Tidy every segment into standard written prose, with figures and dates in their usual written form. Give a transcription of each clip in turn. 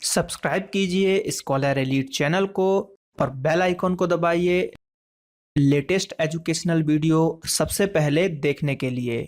Subscribe कीजिए scholar elite channel को और बेल आइकॉन को दबाइए लेटेस्ट एजुकेशनल वीडियो सबसे पहले देखने के लिए।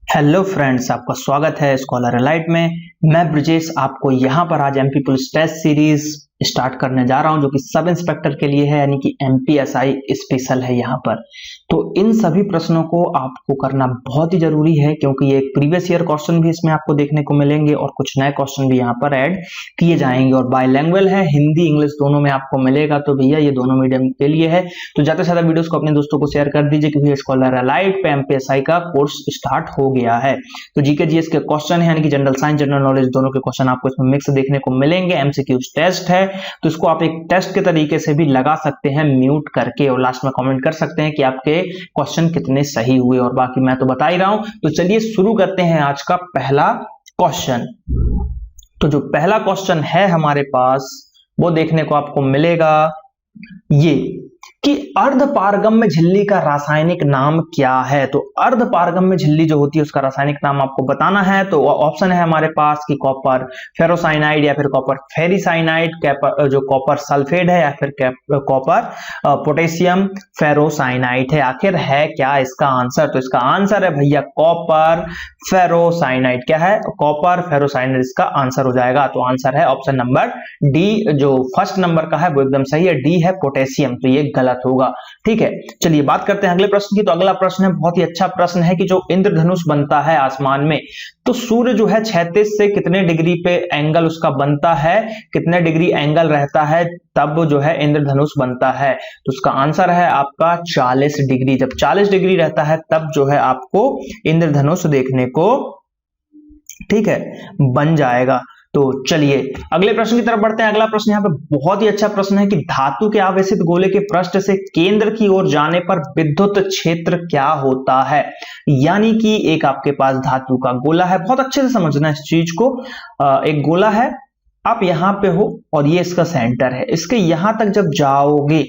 हेलो फ्रेंड्स, आपका स्वागत है स्कॉलर एलाइट में। मैं ब्रजेश आपको यहाँ पर आज MP police test series start करने जा रहा हूँ जो कि सब इंस्पेक्टर के लिए है, यानी कि एमपीएसआई स्पेशल है यहाँ पर। तो इन सभी प्रश्नों को आपको करना बहुत ही जरूरी है क्योंकि ये एक प्रीवियस ईयर क्वेश्चन भी इसमें आपको देखने को मिलेंगे और कुछ नए क्वेश्चन भी यहाँ पर ऐड किए जाएंगे और बाइलैंग्वेज है, हिंदी इंग्लिश दोनों में आपको मिलेगा। तो भैया ये दोनों मीडियम के लिए है, तो ज्यादा से ज्यादा वीडियोस को अपने दोस्तों को शेयर कर दीजिए क्योंकि स्कॉलर एलाइट पे एमपीएसआई का कोर्स स्टार्ट हो गया है। तो जीके जीएस के क्वेश्चन है, यानी कि जनरल साइंस जनरल नॉलेज दोनों के क्वेश्चन आपको इसमें मिक्स देखने को मिलेंगे। एमसीक्यू टेस्ट है तो इसको आप एक टेस्ट के तरीके से भी लगा सकते हैं म्यूट करके और लास्ट में कमेंट कर सकते हैं कि आपके क्वेश्चन कितने सही हुए, और बाकी मैं तो बता ही रहा हूं। तो चलिए शुरू करते हैं आज का पहला क्वेश्चन। तो जो पहला क्वेश्चन है हमारे पास वो देखने को आपको मिलेगा ये कि अर्धपारगम्य झिल्ली का रासायनिक नाम क्या है। तो अर्धपारगम्य झिल्ली जो होती है उसका रासायनिक नाम आपको बताना है। तो ऑप्शन है हमारे पास कि कॉपर फेरोसाइनाइड या फिर कॉपर फेरिसाइनाइड, जो कॉपर सल्फेट है या फिर कॉपर पोटेशियम फेरोसाइनाइड है। आखिर है क्या इसका आंसर? तो इसका आंसर है भैया कॉपर फेरोसाइनाइड। क्या है? कॉपर फेरोसाइनाइड इसका आंसर हो जाएगा। तो आंसर है ऑप्शन नंबर डी, जो फर्स्ट नंबर का है वो एकदम सही है, डी है पोटेशियम। तो ये गलत होगा। ठीक है, चलिए बात करते हैं अगले प्रश्न की। तो अगला प्रश्न है, बहुत ही अच्छा प्रश्न है कि जो इंद्रधनुष बनता है आसमान में, तो सूर्य जो है क्षैतिज से कितने डिग्री पे एंगल उसका बनता है, कितने डिग्री एंगल रहता है तब जो है इंद्रधनुष बनता है। तो उसका आंसर है आपका 40 डिग्री। जब 40 डिग्री रहता है तब जो है आपको इंद्रधनुष देखने को, ठीक है, बन जाएगा। तो चलिए अगले प्रश्न की तरफ बढ़ते हैं। अगला प्रश्न यहाँ पे बहुत ही अच्छा प्रश्न है कि धातु के आवेशित गोले के पृष्ठ से केंद्र की ओर जाने पर विद्युत क्षेत्र क्या होता है। यानी कि एक आपके पास धातु का गोला है, बहुत अच्छे से समझना इस चीज को। एक गोला है, आप यहां पे हो और ये इसका सेंटर है, इसके यहां तक जब जाओगे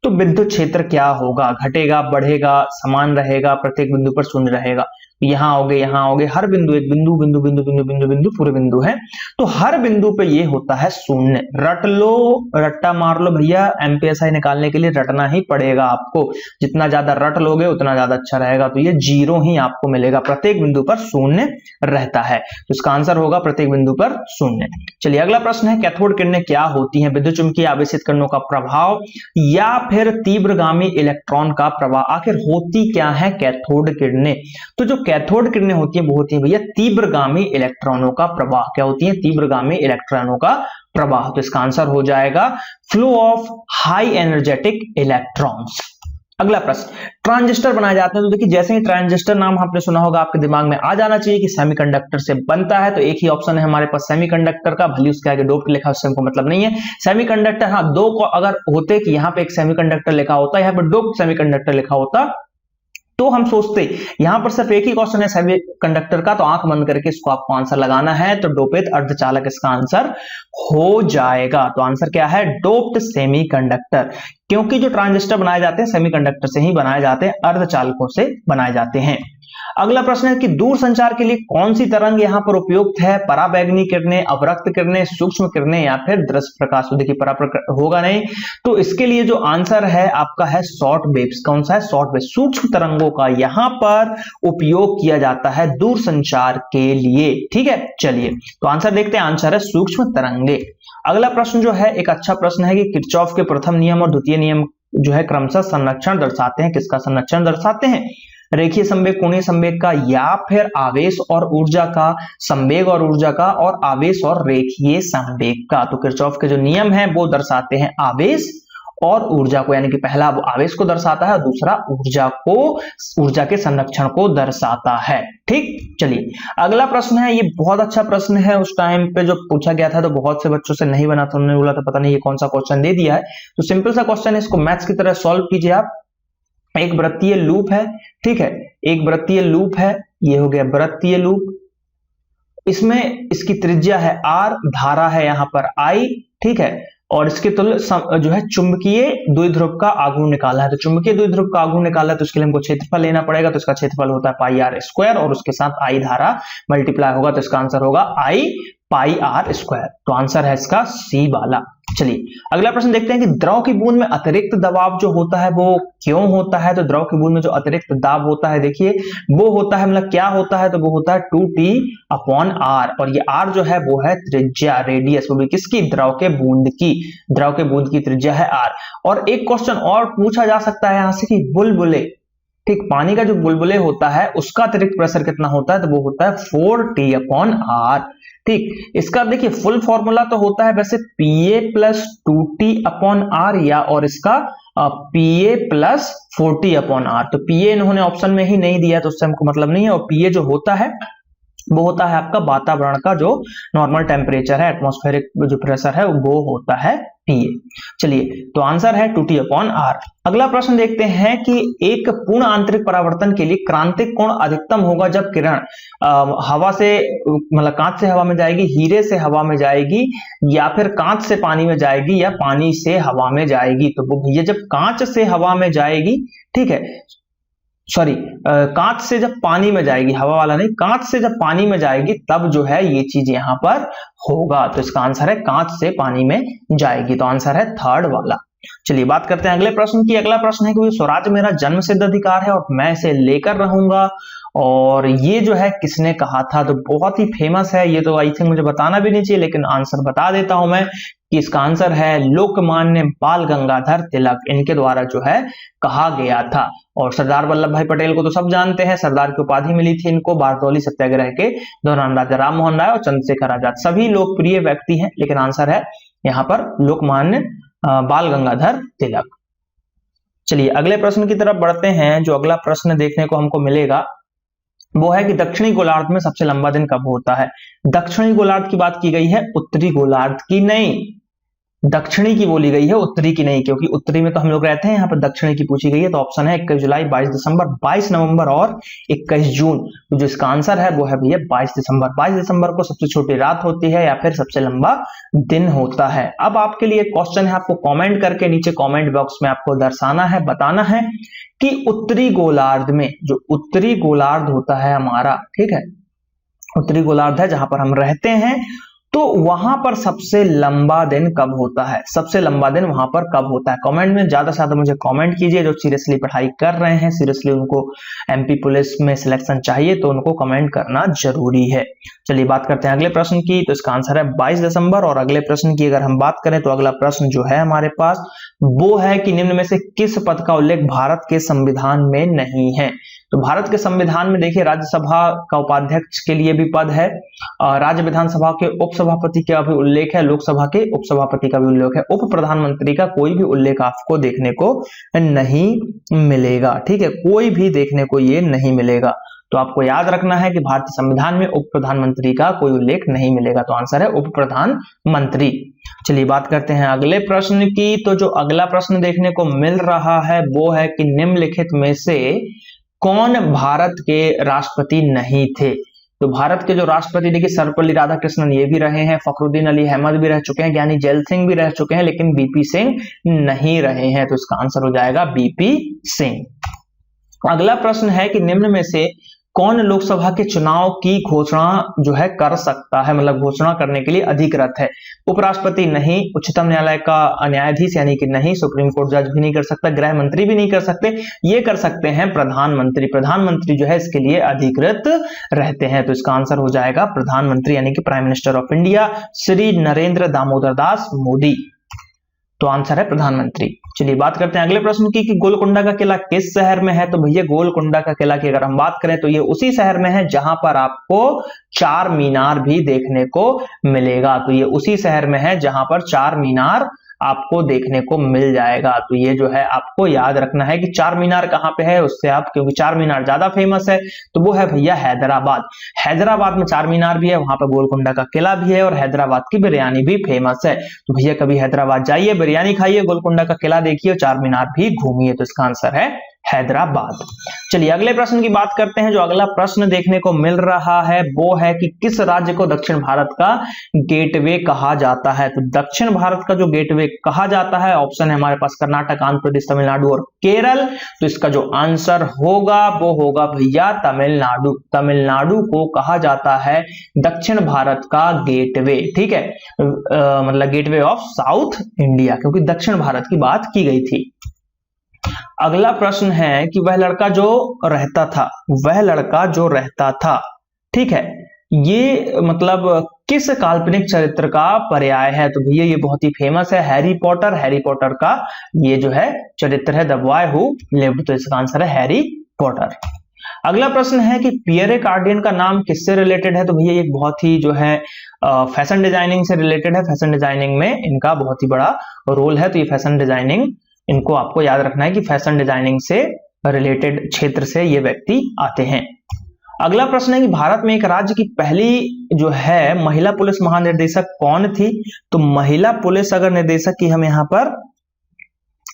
तो विद्युत क्षेत्र क्या होगा? घटेगा, बढ़ेगा, समान रहेगा, प्रत्येक बिंदु पर शून्य रहेगा। यहां आओगे, हर बिंदु, एक बिंदु बिंदु बिंदु बिंदु बिंदु बिंदु पूरे बिंदु है, तो हर बिंदु पे ये होता है शून्य। रट लो, रट्टा मार लो भैया, एमपीएसआई निकालने के लिए रटना ही पड़ेगा आपको। जितना ज्यादा रट लोगे उतना ज्यादा अच्छा रहेगा। तो ये 0 ही आपको मिलेगा, प्रत्येक बिंदु पर शून्य रहता है। तो इसका आंसर होगा प्रत्येक बिंदु पर शून्य। चलिए अगला प्रश्न है, कैथोड किरणें क्या होती हैं? विद्युत चुम्बकीय आवेशित किरणों का प्रभाव या फिर तीव्रगामी इलेक्ट्रॉन का प्रवाह। आखिर होती क्या है कैथोड किरणें? तो जो कैथोड किरणें होती हैं वो होती है भैया तीव्रगामी इलेक्ट्रॉनों का प्रवाह। क्या होती है? तीव्रगामी इलेक्ट्रॉनों का प्रवाह। तो इसका आंसर हो जाएगा flow of high energetic electrons. अगला प्रश्न, ट्रांजिस्टर बनाए जाते हैं। तो देखिए जैसे ही ट्रांजिस्टर नाम आपने सुना होगा आपके दिमाग में आ जाना चाहिए कि सेमीकंडक्टर से बनता है। तो एक ही ऑप्शन है हमारे पास सेमीकंडक्टर का, भले उसके आगे डोप लिखा उससे हमको मतलब नहीं है। सेमीकंडक्टर, हाँ, दो को अगर होते कि यहाँ पे एक सेमीकंडक्टर लिखा होता, यहाँ पे डोप सेमीकंडक्टर लिखा होता, तो हम सोचते यहां पर सिर्फ एक ही क्वेश्चन है सेमीकंडक्टर का, तो आंख बंद करके इसको आपको आंसर लगाना है। तो डोपित अर्धचालक इसका आंसर हो जाएगा। तो आंसर क्या है? डोप्ड सेमीकंडक्टर, क्योंकि जो ट्रांजिस्टर बनाए जाते हैं सेमीकंडक्टर से ही बनाए जाते हैं, अर्धचालकों से बनाए जाते हैं। अगला प्रश्न है कि दूर संचार के लिए कौन सी तरंग यहां पर उपयुक्त है? पराबैंगनी किरणें, अवरक्त किरणें, सूक्ष्म किरणें या फिर दृश्य प्रकाश। तो देखिए होगा नहीं, तो इसके लिए जो आंसर है आपका है शॉर्ट वेव्स। कौन सा है? शॉर्ट वेव, सूक्ष्म तरंगों का यहां पर उपयोग किया जाता है दूर संचार के लिए। ठीक है, चलिए तो आंसर देखते हैं। आंसर है सूक्ष्म तरंगे। अगला प्रश्न जो है एक अच्छा प्रश्न है कि किरचॉफ के प्रथम नियम और द्वितीय नियम जो है क्रमशः संरक्षण दर्शाते हैं। किसका संरक्षण दर्शाते हैं? रेखीय संवेग, कोणीय संवेग का, या फिर आवेश और ऊर्जा का, संवेग और ऊर्जा का, और आवेश और रेखीय संवेग का। तो किरचॉफ के जो नियम है वो दर्शाते हैं आवेश और ऊर्जा को, यानी कि पहला वो आवेश को दर्शाता है और दूसरा ऊर्जा को, ऊर्जा के संरक्षण को दर्शाता है। ठीक, चलिए अगला प्रश्न है, ये बहुत अच्छा प्रश्न है। उस टाइम पे जो पूछा गया था तो बहुत से बच्चों से नहीं बना था, उन्होंने बोला था पता नहीं ये कौन सा क्वेश्चन दे दिया है। तो सिंपल सा क्वेश्चन है, इसको मैथ्स की तरह सॉल्व कीजिए आप। एक वृत्तीय लूप है, ठीक है, एक वृत्तीय लूप है, ये हो गया वृत्तीय लूप। इसमें इसकी त्रिज्या है r, धारा है यहां पर I, ठीक है, और इसके तुल्य जो है चुंबकीय द्विध्रुव का आघूर्ण निकाला है। तो चुंबकीय द्विध्रुव का आघूर्ण निकाला है तो इसके लिए हमको क्षेत्रफल लेना पड़ेगा। तो इसका क्षेत्रफल होता है पाई आर स्क्वायर और उसके साथ आई धारा मल्टीप्लाई होगा। तो इसका आंसर होगा आई पाई आर स्क्वायर। तो आंसर है इसका सी वाला। चलिए अगला प्रश्न देखते हैं कि द्रव की बूंद में अतिरिक्त दबाव जो होता है वो क्यों होता है। तो द्रव की बूंद में जो अतिरिक्त दाब होता है, देखिए वो होता है, मतलब क्या होता है, तो वो होता है 2T/R और ये R जो है वो है त्रिज्या, रेडियस, वो भी किसकी, द्रव के बूंद की। द्रव के बूंद की त्रिज्या है R। और एक क्वेश्चन और पूछा जा सकता है यहां से कि बुलबुले, ठीक, पानी का जो बुलबुले होता है उसका अतिरिक्त प्रेशर कितना होता है, तो वो होता है 4T/R। ठीक, इसका देखिए फुल फॉर्मूला तो होता है वैसे Pa प्लस 2T/R या और इसका Pa प्लस 4T/R। तो Pa इन्होंने ऑप्शन में ही नहीं दिया तो उससे हमको मतलब नहीं है। और Pa जो होता है वो होता है आपका वातावरण का जो नॉर्मल टेम्परेचर है, एटमॉस्फेरिक जो प्रेशर है वो होता है Pa। चलिए तो आंसर है 2T/R। अगला प्रश्न देखते हैं कि एक पूर्ण आंतरिक परावर्तन के लिए क्रांतिक कोण अधिकतम होगा जब किरण हवा से, मतलब कांच से हवा में जाएगी, हीरे से हवा में जाएगी, या फिर कांच से पानी में जाएगी, या पानी से हवा में जाएगी। तो वो भैया जब कांच से हवा में जाएगी, ठीक है, सॉरी, कांच से जब पानी में जाएगी, हवा वाला नहीं, कांच से जब पानी में जाएगी तब जो है ये चीज यहां पर होगा। तो इसका आंसर है कांच से पानी में जाएगी। तो आंसर है थर्ड वाला। चलिए बात करते हैं अगले प्रश्न की। अगला प्रश्न है कि स्वराज मेरा जन्मसिद्ध अधिकार है और मैं इसे लेकर रहूंगा। और ये जो है किसने कहा था, तो बहुत ही फेमस है ये, तो आई थिंक मुझे बताना भी नहीं चाहिए लेकिन आंसर बता देता हूं मैं कि इसका आंसर है लोकमान्य बाल गंगाधर तिलक। इनके द्वारा जो है कहा गया था। और सरदार वल्लभ भाई पटेल को तो सब जानते हैं, सरदार की उपाधि मिली थी इनको बारदौली सत्याग्रह के दौरान। राजा राम मोहन राय और चंद्रशेखर आजाद सभी लोकप्रिय व्यक्ति हैं, लेकिन आंसर है यहाँ पर लोकमान्य बाल गंगाधर तिलक। चलिए अगले प्रश्न की तरफ बढ़ते हैं। जो अगला प्रश्न देखने को हमको मिलेगा वो है कि दक्षिणी गोलार्ध में सबसे लंबा दिन कब होता है। दक्षिणी गोलार्ध की बात की गई है, उत्तरी गोलार्ध की नहीं। दक्षिणी की बोली गई है, उत्तरी की नहीं, क्योंकि उत्तरी में तो हम लोग रहते हैं, यहाँ पर दक्षिणी की पूछी गई है। तो ऑप्शन है 21 जुलाई, 22 दिसंबर, 22 नवंबर और 21 जून। तो जो इसका आंसर है वो है भैया 22 दिसंबर। 22 दिसंबर को सबसे छोटी रात होती है या फिर सबसे लंबा दिन होता है। अब आपके लिए एक क्वेश्चन है, आपको कॉमेंट करके नीचे कॉमेंट बॉक्स में आपको दर्शाना है, बताना है कि उत्तरी गोलार्ध में, जो उत्तरी गोलार्ध होता है हमारा, ठीक है, उत्तरी गोलार्ध है जहां पर हम रहते हैं, तो वहां पर सबसे लंबा दिन कब होता है। सबसे लंबा दिन वहां पर कब होता है। कमेंट में ज्यादा से ज्यादा मुझे कमेंट कीजिए। जो सीरियसली पढ़ाई कर रहे हैं, सीरियसली उनको एमपी पुलिस में सिलेक्शन चाहिए, तो उनको कमेंट करना जरूरी है। चलिए बात करते हैं अगले प्रश्न की। तो इसका आंसर है 22 दिसंबर। और अगले प्रश्न की अगर हम बात करें तो अगला प्रश्न जो है हमारे पास वो है कि निम्न में से किस पद का उल्लेख भारत के संविधान में नहीं है। तो भारत के संविधान में देखिए राज्यसभा का उपाध्यक्ष के लिए भी पद है, राज्य विधानसभा के उपसभापति का भी उल्लेख है, लोकसभा के उपसभापति का भी उल्लेख है। उप प्रधानमंत्री का कोई भी उल्लेख आपको देखने को नहीं मिलेगा, ठीक है, कोई भी देखने को ये नहीं मिलेगा। तो आपको याद रखना है कि भारतीय संविधान में उप प्रधानमंत्री का कोई उल्लेख नहीं मिलेगा। तो आंसर है उप प्रधानमंत्री। चलिए बात करते हैं अगले प्रश्न की। तो जो अगला प्रश्न देखने को मिल रहा है वो है कि निम्नलिखित में से कौन भारत के राष्ट्रपति नहीं थे। तो भारत के जो राष्ट्रपति देखिए सर्वपल्ली राधाकृष्णन ये भी रहे हैं, फखरुद्दीन अली अहमद भी रह चुके हैं, ज्ञानी जैल सिंह भी रह चुके हैं, लेकिन बीपी सिंह नहीं रहे हैं। तो इसका आंसर हो जाएगा बीपी सिंह। अगला प्रश्न है कि निम्न में से कौन लोकसभा के चुनाव की घोषणा जो है कर सकता है, मतलब घोषणा करने के लिए अधिकृत है। उपराष्ट्रपति नहीं, उच्चतम न्यायालय का न्यायाधीश यानी कि नहीं, सुप्रीम कोर्ट जज भी नहीं कर सकता, गृह मंत्री भी नहीं कर सकते, ये कर सकते हैं प्रधानमंत्री। प्रधानमंत्री जो है इसके लिए अधिकृत रहते हैं। तो इसका आंसर हो जाएगा प्रधानमंत्री यानी कि prime minister of India Shri Narendra Damodar Das Modi. तो आंसर है प्रधानमंत्री। चलिए बात करते हैं अगले प्रश्न की कि गोलकुंडा का किला किस शहर में है। तो भैया गोलकुंडा का किला की अगर हम बात करें तो ये उसी शहर में है जहां पर आपको चार मीनार भी देखने को मिलेगा। तो ये उसी शहर में है जहां पर चार मीनार आपको देखने को मिल जाएगा। तो ये जो है आपको याद रखना है कि चार मीनार कहां पे है उससे आप, क्योंकि चार मीनार ज्यादा फेमस है, तो वो है भैया हैदराबाद। हैदराबाद में चार मीनार भी है, वहां पर गोलकुंडा का किला भी है और हैदराबाद की बिरयानी भी फेमस है। तो भैया कभी हैदराबाद जाइए, बिरयानी खाइए, गोलकुंडा का किला देखिए और चार मीनार भी घूमिए। तो इसका आंसर है हैदराबाद। चलिए अगले प्रश्न की बात करते हैं। जो अगला प्रश्न देखने को मिल रहा है वो है कि किस राज्य को दक्षिण भारत का गेटवे कहा जाता है। तो दक्षिण भारत का जो गेटवे कहा जाता है, ऑप्शन है हमारे पास कर्नाटक, आंध्र प्रदेश, तमिलनाडु और केरल। तो इसका जो आंसर होगा वो होगा भैया तमिलनाडु। तमिलनाडु को कहा जाता है दक्षिण भारत का गेटवे, ठीक है, मतलब गेटवे ऑफ साउथ इंडिया, क्योंकि दक्षिण भारत की बात की गई थी। अगला प्रश्न है कि वह लड़का जो रहता था, ठीक है, ये मतलब किस काल्पनिक चरित्र का पर्याय है। तो भैया ये बहुत ही फेमस है, हैरी पॉटर। हैरी पॉटर का ये जो है चरित्र है, द बॉय हु लिव्ड। तो इसका आंसर है हैरी पॉटर। अगला प्रश्न है कि पियरे कार्डियन का नाम किससे रिलेटेड है। तो भैया ये बहुत ही जो है फैशन डिजाइनिंग से रिलेटेड है। फैशन डिजाइनिंग में इनका बहुत ही बड़ा रोल है। तो ये फैशन डिजाइनिंग, इनको आपको याद रखना है कि फैशन डिजाइनिंग से रिलेटेड क्षेत्र से ये व्यक्ति आते हैं। अगला प्रश्न है कि भारत में एक राज्य की पहली जो है महिला पुलिस महानिदेशक कौन थी। तो महिला पुलिस अगर निदेशक की हम यहाँ पर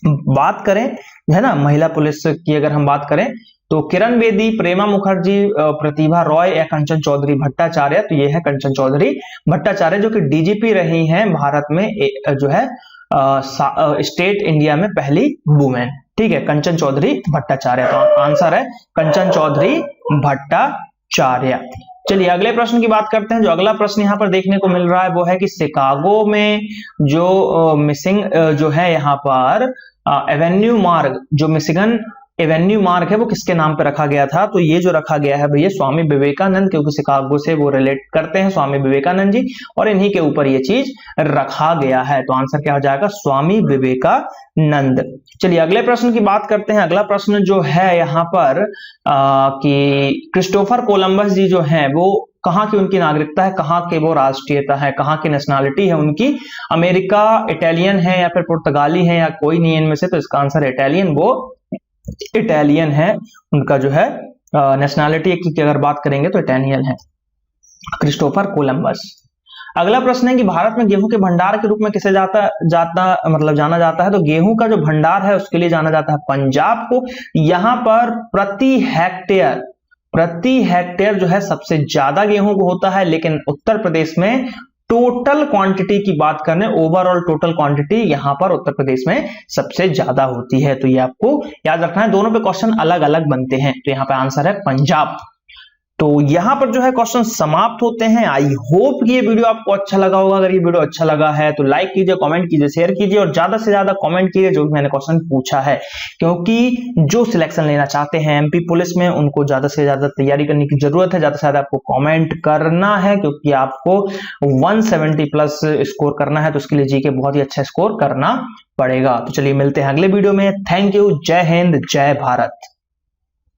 बात करें, है ना, महिला पुलिस की अगर हम बात करें तो किरण बेदी, प्रेमा मुखर्जी, प्रतिभा रॉय या कंचन चौधरी भट्टाचार्य। तो ये है कंचन चौधरी भट्टाचार्य, जो कि डीजीपी रही हैं भारत में, जो है स्टेट इंडिया में पहली वुमेन, ठीक है, कंचन चौधरी भट्टाचार्य। तो आंसर है कंचन चौधरी भट्टाचार्य। चलिए अगले प्रश्न की बात करते हैं। जो अगला प्रश्न यहाँ पर देखने को मिल रहा है वो है कि शिकागो में जो मिसिंग जो है यहाँ पर एवेन्यू मार्ग, जो मिशिगन एवेन्यू मार्ग है, वो किसके नाम पे रखा गया था। तो ये जो रखा गया है भैया स्वामी विवेकानंद, क्योंकि शिकागो से वो रिलेट करते हैं स्वामी विवेकानंद जी, और इन्हीं के ऊपर ये चीज रखा गया है। तो आंसर क्या हो जाएगा, स्वामी विवेकानंद। चलिए अगले प्रश्न की बात करते हैं। अगला प्रश्न जो है यहाँ पर कि क्रिस्टोफर कोलंबस जी जो है वो कहाँ की उनकी नागरिकता है, कहाँ के वो राष्ट्रीयता है, कहाँ की नेशनलिटी है उनकी, अमेरिका, इटालियन है या फिर पुर्तगाली है या कोई नहीं इनमें से। तो इसका आंसर है इटालियन, वो इटालियन है उनका जो है नेशनलिटी की अगर बात करेंगे तो इटालियन है क्रिस्टोफर कोलंबस। अगला प्रश्न है कि भारत में गेहूं के भंडार के रूप में किसे जाना जाता है। तो गेहूं का जो भंडार है उसके लिए जाना जाता है पंजाब को। यहां पर प्रति हेक्टेयर जो है सबसे ज्यादा गेहूं को होता है, लेकिन उत्तर प्रदेश में टोटल क्वांटिटी की बात करें, ओवरऑल टोटल क्वांटिटी यहां पर उत्तर प्रदेश में सबसे ज्यादा होती है। तो ये आपको याद रखना है, दोनों पे क्वेश्चन अलग अलग बनते हैं। तो यहाँ पे आंसर है पंजाब। तो यहां पर जो है क्वेश्चन समाप्त होते हैं। आई होप कि ये वीडियो आपको अच्छा लगा होगा। अगर ये वीडियो अच्छा लगा है तो लाइक कीजिए, कमेंट कीजिए, शेयर कीजिए और ज्यादा से ज्यादा कमेंट कीजिए जो भी मैंने क्वेश्चन पूछा है, क्योंकि जो सिलेक्शन लेना चाहते हैं एमपी पुलिस में उनको ज्यादा से ज्यादा तैयारी करने की जरूरत है। ज्यादा से ज्यादा आपको कमेंट करना है, क्योंकि आपको 170 प्लस स्कोर करना है। तो उसके लिए जीके बहुत ही अच्छा स्कोर करना पड़ेगा। तो चलिए मिलते हैं अगले वीडियो में। Thank you. जय हिंद, जय भारत।